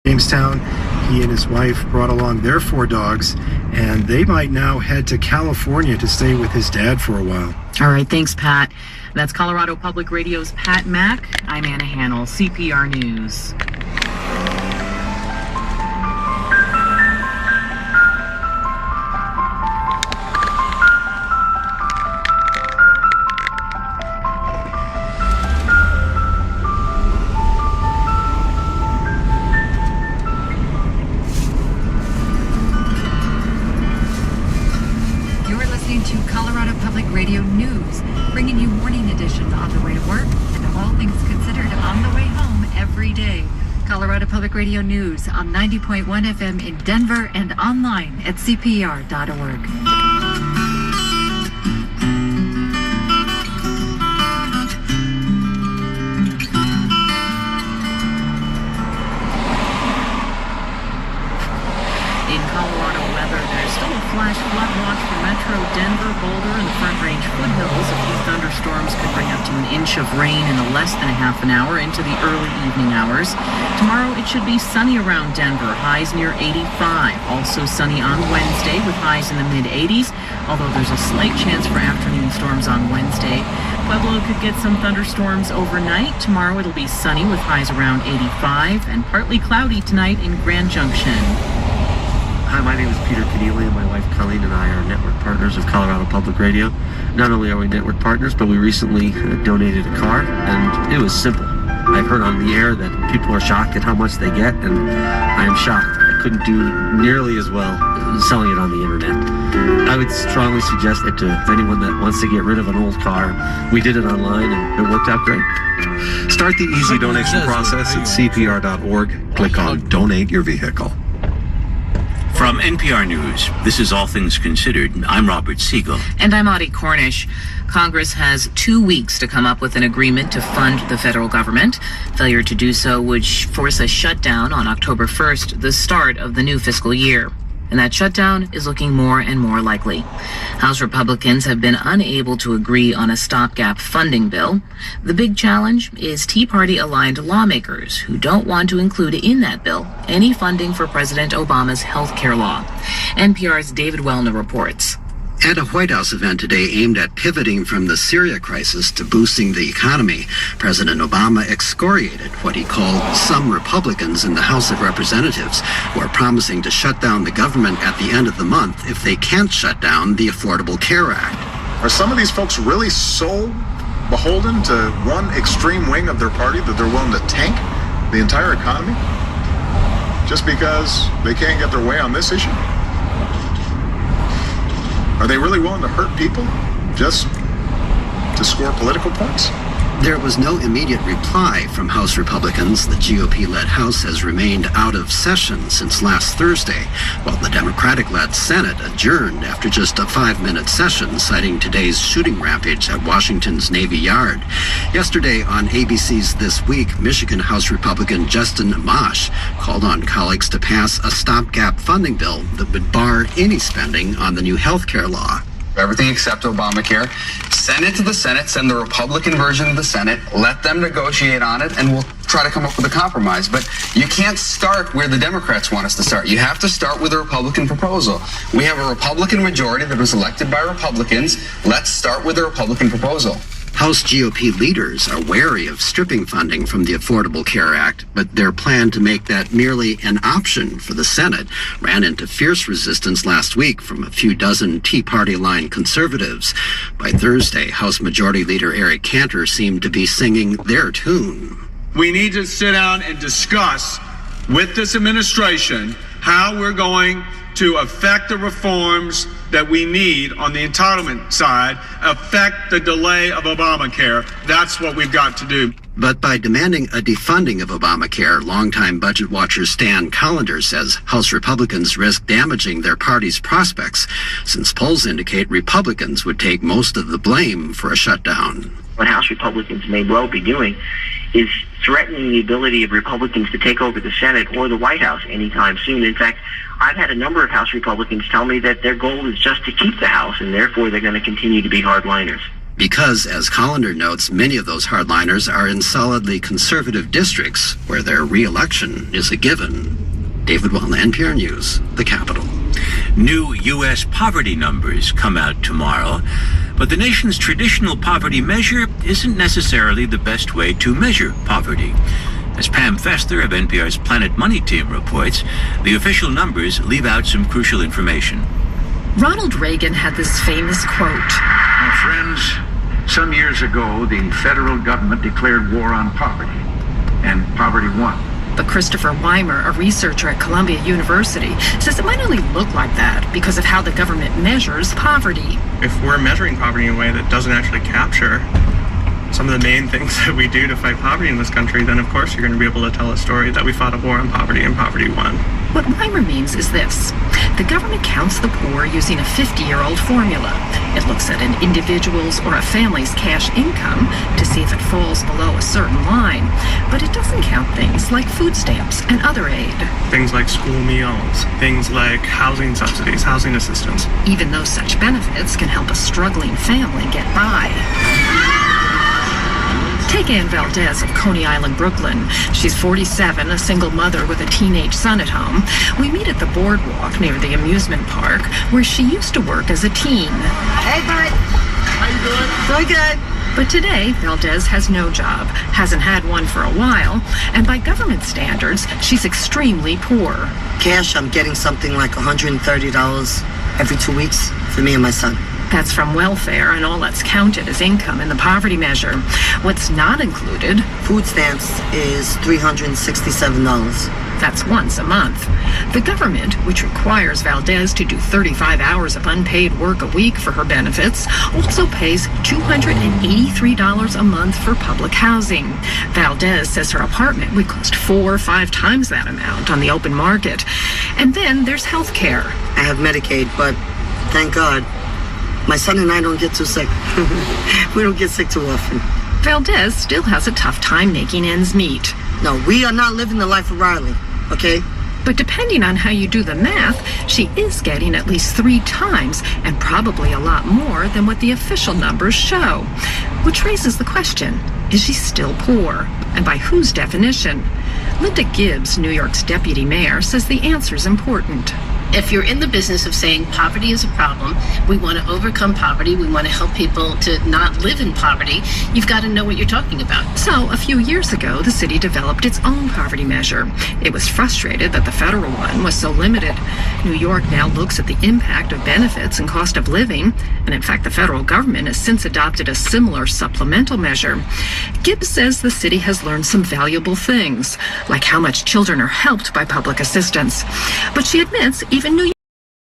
Jamestown. He and his wife brought along their 4 dogs, and they might now head to California to stay with his dad for a while. All right, thanks, Pat. That's Colorado Public Radio's Pat Mack. I'm Anna Hannell, CPR News. To Colorado Public Radio News, bringing you morning edition on the way to work and all things considered on the way home every day. Colorado Public Radio News on 90.1 FM in Denver and online at cpr.org. Flash flood watch for Metro Denver, Boulder, and the Front Range foothills. A few thunderstorms could bring up to an inch of rain in less than a half an hour into the early evening hours. Tomorrow it should be sunny around Denver, highs near 85. Also sunny on Wednesday with highs in the mid-80s, although there's a slight chance for afternoon storms on Wednesday. Pueblo could get some thunderstorms overnight. Tomorrow it'll be sunny with highs around 85 and partly cloudy tonight in Grand Junction. Hi, my name is Peter Keneally, and my wife Colleen and I are network partners of Colorado Public Radio. Not only are we network partners, but we recently donated a car, and it was simple. I've heard on the air that people are shocked at how much they get, and I am shocked. I couldn't do nearly as well selling it on the internet. I would strongly suggest it to anyone that wants to get rid of an old car. We did it online, and it worked out great. Start the easy donation process at cpr.org. Click on Donate Your Vehicle. From NPR News, this is All Things Considered. I'm Robert Siegel. And I'm Audie Cornish. Congress has 2 weeks to come up with an agreement to fund the federal government. Failure to do so would force a shutdown on October 1st, the start of the new fiscal year. And that shutdown is looking more and more likely. House Republicans have been unable to agree on a stopgap funding bill. The big challenge is Tea Party-aligned lawmakers who don't want to include in that bill any funding for President Obama's health care law. NPR's David Wellner reports. At a White House event today aimed at pivoting from the Syria crisis to boosting the economy, President Obama excoriated what he called some Republicans in the House of Representatives who are promising to shut down the government at the end of the month if they can't shut down the Affordable Care Act. Are some of these folks really so beholden to one extreme wing of their party that they're willing to tank the entire economy just because they can't get their way on this issue? Are they really willing to hurt people just to score political points? There was no immediate reply from House Republicans. The GOP-led House has remained out of session since last Thursday, while the Democratic-led Senate adjourned after just a 5-minute session, citing today's shooting rampage at Washington's Navy Yard. Yesterday on ABC's This Week, Michigan House Republican Justin Amash called on colleagues to pass a stopgap funding bill that would bar any spending on the new health care law. Everything except Obamacare. Send it to the Senate, send the Republican version to the Senate, let them negotiate on it, and we'll try to come up with a compromise. But you can't start where the Democrats want us to start. You have to start with a Republican proposal. We have a Republican majority that was elected by Republicans. Let's start with a Republican proposal. House GOP leaders are wary of stripping funding from the Affordable Care Act, but their plan to make that merely an option for the Senate ran into fierce resistance last week from a few dozen Tea Party-aligned conservatives. By Thursday, House Majority Leader Eric Cantor seemed to be singing their tune. We need to sit down and discuss with this administration how we're going to affect the reforms that we need on the entitlement side, affect the delay of Obamacare. That's what we've got to do. But by demanding a defunding of Obamacare, longtime budget watcher Stan Collender says House Republicans risk damaging their party's prospects, since polls indicate Republicans would take most of the blame for a shutdown. What House Republicans may well be doing is threatening the ability of Republicans to take over the Senate or the White House anytime soon. In fact, I've had a number of House Republicans tell me that their goal is just to keep the House, and therefore they're going to continue to be hardliners. Because, as Collender notes, many of those hardliners are in solidly conservative districts where their re-election is a given. David Wall, NPR News, the capital. New U.S. poverty numbers come out tomorrow, but the nation's traditional poverty measure isn't necessarily the best way to measure poverty. As Pam Fester of NPR's Planet Money team reports, the official numbers leave out some crucial information. Ronald Reagan had this famous quote. My friends, some years ago, the federal government declared war on poverty, and poverty won. But Christopher Weimer, a researcher at Columbia University, says it might only look like that because of how the government measures poverty. If we're measuring poverty in a way that doesn't actually capture some of the main things that we do to fight poverty in this country, then of course you're going to be able to tell a story that we fought a war on poverty and poverty won. What Weimer means is this. The government counts the poor using a 50-year-old formula. It looks at an individual's or a family's cash income to see if it falls below a certain line. But it doesn't count things like food stamps and other aid. Things like school meals, things like housing subsidies, housing assistance. Even though such benefits can help a struggling family get by. Take Ann Valdez of Coney Island, Brooklyn. She's 47, a single mother with a teenage son at home. We meet at the boardwalk near the amusement park, where she used to work as a teen. Hey, bud. How you doing? Doing good. But today, Valdez has no job, hasn't had one for a while, and by government standards, she's extremely poor. Cash, I'm getting something like $130 every 2 weeks for me and my son. That's from welfare, and all that's counted as income in the poverty measure. What's not included... Food stamps is $367. That's once a month. The government, which requires Valdez to do 35 hours of unpaid work a week for her benefits, also pays $283 a month for public housing. Valdez says her apartment would cost 4 or 5 times that amount on the open market. And then there's health care. I have Medicaid, but thank God, my son and I don't get too sick. We don't get sick too often. Valdez still has a tough time making ends meet. No, we are not living the life of Riley, okay? But depending on how you do the math, she is getting at least 3 times, and probably a lot more than what the official numbers show. Which raises the question, is she still poor? And by whose definition? Linda Gibbs, New York's deputy mayor, says the answer is important. If you're in the business of saying poverty is a problem, we want to overcome poverty, we want to help people to not live in poverty, you've got to know what you're talking about. So, a few years ago, the city developed its own poverty measure. It was frustrated that the federal one was so limited. New York now looks at the impact of benefits and cost of living, and in fact, the federal government has since adopted a similar supplemental measure. Gibbs says the city has learned some valuable things, like how much children are helped by public assistance. But she admits even New